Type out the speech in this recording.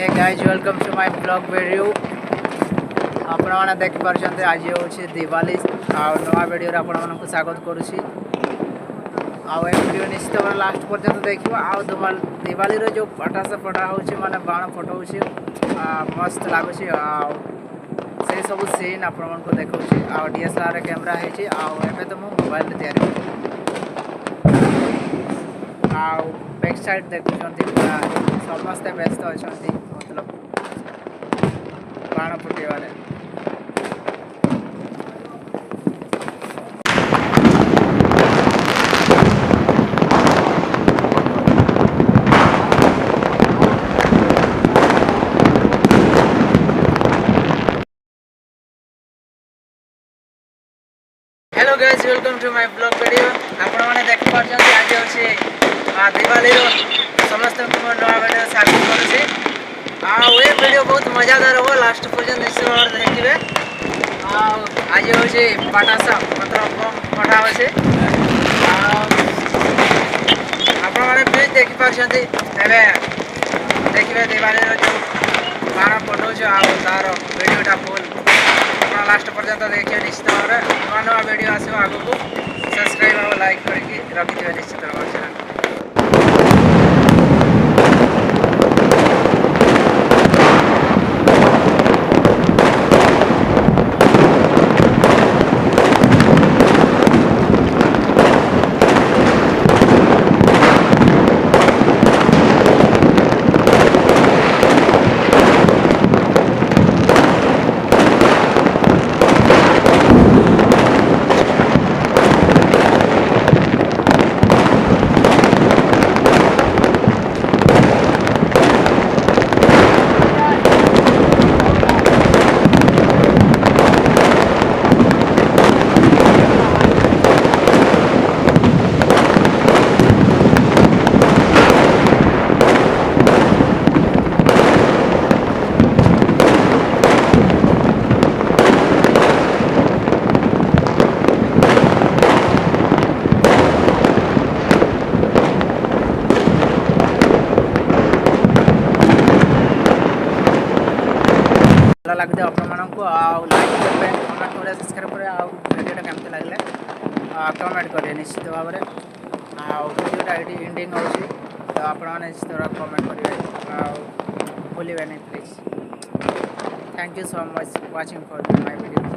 Hey guys, welcome to my vlog video. आपने देखि पार्छन्ते आज होछि दिवाली आ नवा वीडियो रे आपण मानकु स्वागत करूछि आ ए वीडियो निश्चित भाबे लास्ट पर्यंत देखिबो आ दिवाली रो जो पटास पटा होछि माने बाण फटौछि मस्त लागुछि आ से सब सीन आपण मानकु देखौछि आ डीएसएलआर कैमरा हेछि आ एमे तो मो मोबाइल रे तयारी आ बैक साइड देखुछन्ती समस्त व्यस्त अछन्ती मतलब बाण फुटेबारे hello guys, welcome to my blog video. आपण माने देखि पाछन आज होछि दिवाली रो समस्त को नवा वीडियो स्वागत करूछि आ ए वीडियो बहुत मजेदार हो लास्ट पर्यंत निश्चय भाव देखिबे आ आज होछि पटासा मतलब बम फटा होछि आपण माने प्लीज देखि पाछन एबे देखिबे दिवाली रो जो बाण फटो जो आ तार वीडियोटा फुल लास्ट पर्यंत देखिए निश्चित भाव में नवा वीडियो आसो आगु को सब्सक्राइब और लाइक करके रखिथे निश्चित भाव चैनल लगते आपण मानक लाइक करें कमेंट करें सब्सक्राइब करें आ वीडियो केमती लगले कमेंट करें निश्चित भाव में आ वीडियोटा ये एंडिंग होची तो आपण माने इस तरह कमेंट करेंगे भूलिए नहीं please. Thank you so much watching for my video.